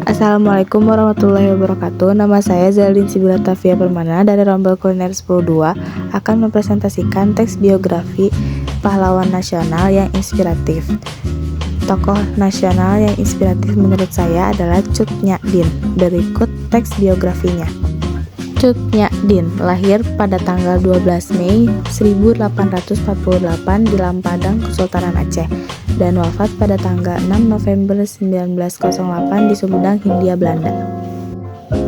Assalamualaikum warahmatullahi wabarakatuh. Nama saya Zalin Sibila Tafia Permana dari Rombel Kuliner 102 akan mempresentasikan teks biografi pahlawan nasional yang inspiratif. Tokoh nasional yang inspiratif menurut saya adalah Cut Nyak Dien. Berikut teks biografinya. Cut Nyak Dien lahir pada tanggal 12 Mei 1848 di Lampadang, Kesultanan Aceh, dan wafat pada tanggal 6 November 1908 di Sumedang, Hindia Belanda.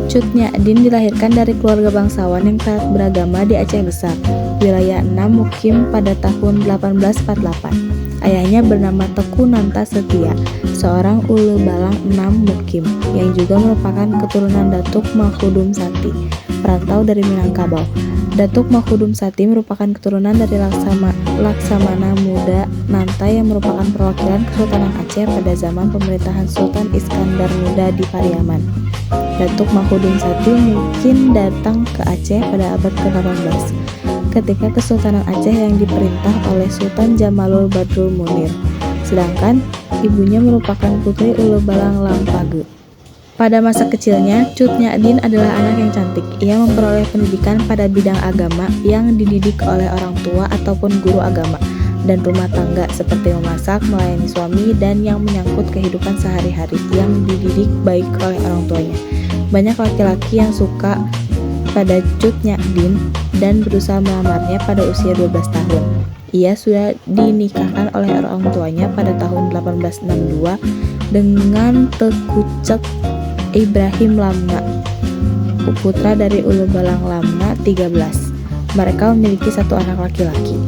Cut Nyak Dien dilahirkan dari keluarga bangsawan yang taat beragama di Aceh Besar, wilayah 6 Mukim pada tahun 1848. Ayahnya bernama Teku Nanta Setia, seorang ulu balang 6 Mukim, yang juga merupakan keturunan Datuk Mahudum Sati, perantau dari Minangkabau. Datuk Mahudum Sati merupakan keturunan dari Laksamana Muda Nanta yang merupakan perwakilan Kesultanan Aceh pada zaman pemerintahan Sultan Iskandar Muda di Pariaman. Datuk Mahudum Sati mungkin datang ke Aceh pada abad ke-18 ketika Kesultanan Aceh yang diperintah oleh Sultan Jamalul Badrul Munir, sedangkan ibunya merupakan putri Ulu Balang Lampage. Pada masa kecilnya, Cut Nyak Dien adalah anak yang cantik. Ia memperoleh pendidikan pada bidang agama yang dididik oleh orang tua ataupun guru agama, dan rumah tangga seperti memasak, melayani suami, dan yang menyangkut kehidupan sehari-hari yang dididik baik oleh orang tuanya. Banyak laki-laki yang suka pada Cut Nyak Dien dan berusaha melamarnya pada usia 12 tahun. Ia sudah dinikahkan oleh orang tuanya pada tahun 1862 dengan Teku Cek Ibrahim Lamnga, putra dari Ulu Balang Lamnga 13. Mereka memiliki satu anak laki-laki.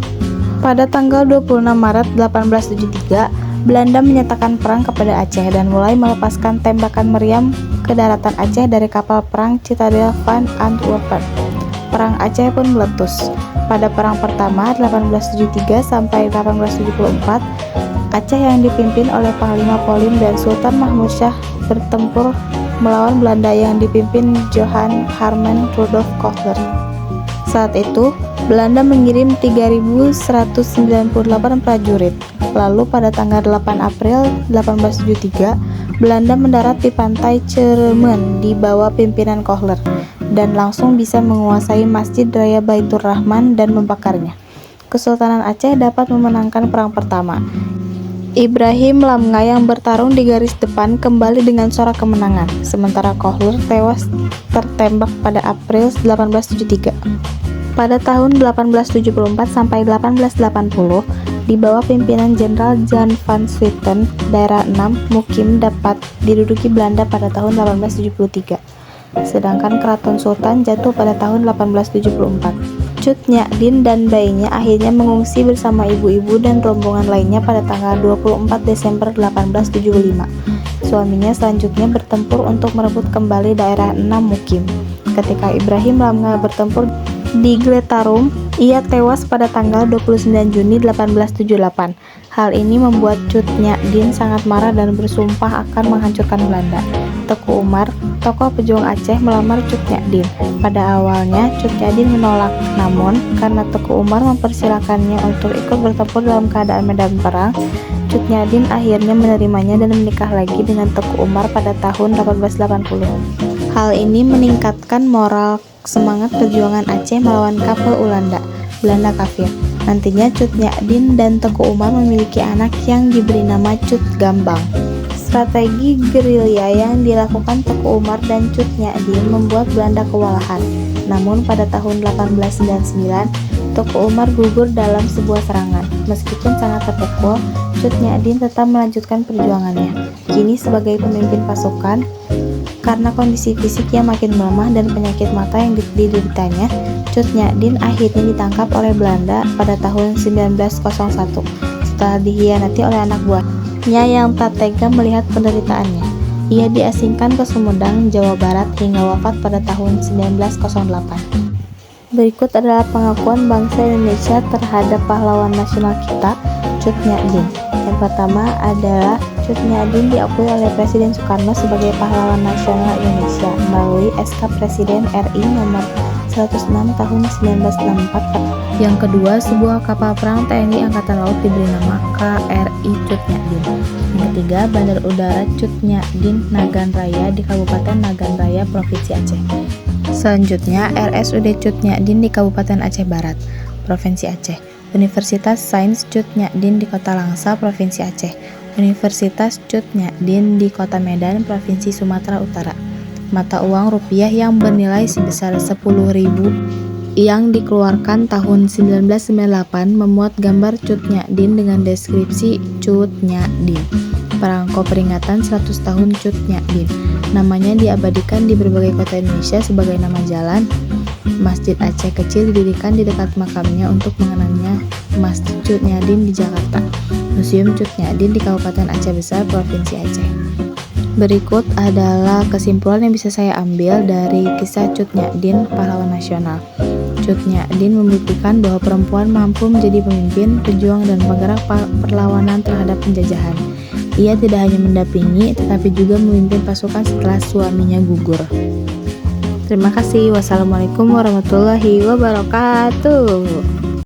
Pada tanggal 26 Maret 1873, Belanda menyatakan perang kepada Aceh dan mulai melepaskan tembakan meriam ke daratan Aceh dari kapal perang Citadel van Antwerpen. Perang Aceh pun meletus. Pada perang pertama 1873 sampai 1874, Aceh yang dipimpin oleh Panglima Polim dan Sultan Mahmud Shah bertempur melawan Belanda yang dipimpin Johan Herman Rudolf Kohler. Saat itu, Belanda mengirim 3.198 prajurit. Lalu pada tanggal 8 April 1873, Belanda mendarat di pantai Ceremen di bawah pimpinan Kohler dan langsung bisa menguasai Masjid Raya Baitur Rahman dan membakarnya. Kesultanan Aceh dapat memenangkan perang pertama. Ibrahim Lamnga yang bertarung di garis depan kembali dengan sorak kemenangan, sementara Kohler tewas tertembak pada April 1873. Pada tahun 1874 sampai 1880, di bawah pimpinan Jenderal Jan van Swieten, daerah 6 Mukim dapat diduduki Belanda pada tahun 1873. Sedangkan Keraton Sultan jatuh pada tahun 1874. Cut Nyak Dien dan bayinya akhirnya mengungsi bersama ibu-ibu dan rombongan lainnya pada tanggal 24 Desember 1875. Suaminya selanjutnya bertempur untuk merebut kembali daerah 6 Mukim. Ketika Ibrahim Lamnga bertempur di Gletarum, ia tewas pada tanggal 29 Juni 1878. Hal ini membuat Cut Nyak Dien sangat marah dan bersumpah akan menghancurkan Belanda. Teku Umar, tokoh pejuang Aceh, melamar Cut Nyak Dien. Pada awalnya, Cut Nyak Dien menolak, namun karena Teku Umar mempersilahkannya untuk ikut bertempur dalam keadaan medan perang, Cut Nyak Dien akhirnya menerimanya dan menikah lagi dengan Teku Umar pada tahun 1880. Hal ini meningkatkan moral semangat perjuangan Aceh melawan kapal Belanda kafir. Nantinya Cut Nyak Dien dan Teku Umar memiliki anak yang diberi nama Cut Gambang. Strategi gerilya yang dilakukan Teku Umar dan Cut Nyak Dien membuat Belanda kewalahan. Namun pada tahun 1899, Teku Umar gugur dalam sebuah serangan. Meskipun sangat terpukul, Cut Nyak Dien tetap melanjutkan perjuangannya. Kini sebagai pemimpin pasukan, karena kondisi fisik yang makin melemah dan penyakit mata yang dideritanya, Cut Nyak Dien akhirnya ditangkap oleh Belanda pada tahun 1901 setelah dihianati oleh anak buahnya yang tak tega melihat penderitaannya. Ia diasingkan ke Sumedang, Jawa Barat hingga wafat pada tahun 1908. Berikut adalah pengakuan bangsa Indonesia terhadap pahlawan nasional kita, Cut Nyak Dien. Yang pertama adalah Cut Nyak Dien diakui oleh Presiden Soekarno sebagai pahlawan nasional Indonesia melalui SK Presiden RI nomor 1 106 tahun 1964. Yang kedua, sebuah kapal perang TNI Angkatan Laut diberi nama KRI Cut Nyak Dien. Yang ketiga, Bandar Udara Cut Nyak Dien Nagan Raya di Kabupaten Nagan Raya, Provinsi Aceh. Selanjutnya, RSUD Cut Nyak Dien di Kabupaten Aceh Barat, Provinsi Aceh. Universitas Sains Cut Nyak Dien di Kota Langsa, Provinsi Aceh. Universitas Cut Nyak Dien di Kota Medan, Provinsi Sumatera Utara. Mata uang rupiah yang bernilai sebesar 10.000 yang dikeluarkan tahun 1998 memuat gambar Cut Nyak Dien dengan deskripsi Cut Nyak Dien. Perangko peringatan 100 tahun Cut Nyak Dien. Namanya diabadikan di berbagai kota Indonesia sebagai nama jalan. Masjid Aceh kecil didirikan di dekat makamnya untuk mengenangnya. Masjid Cut Nyak Dien di Jakarta. Museum Cut Nyak Dien di Kabupaten Aceh Besar, Provinsi Aceh. Berikut adalah kesimpulan yang bisa saya ambil dari kisah Cut Nyak Dien, pahlawan nasional. Cut Nyak Dien membuktikan bahwa perempuan mampu menjadi pemimpin, pejuang, dan penggerak perlawanan terhadap penjajahan. Ia tidak hanya mendampingi, tetapi juga memimpin pasukan setelah suaminya gugur. Terima kasih. Wassalamualaikum warahmatullahi wabarakatuh.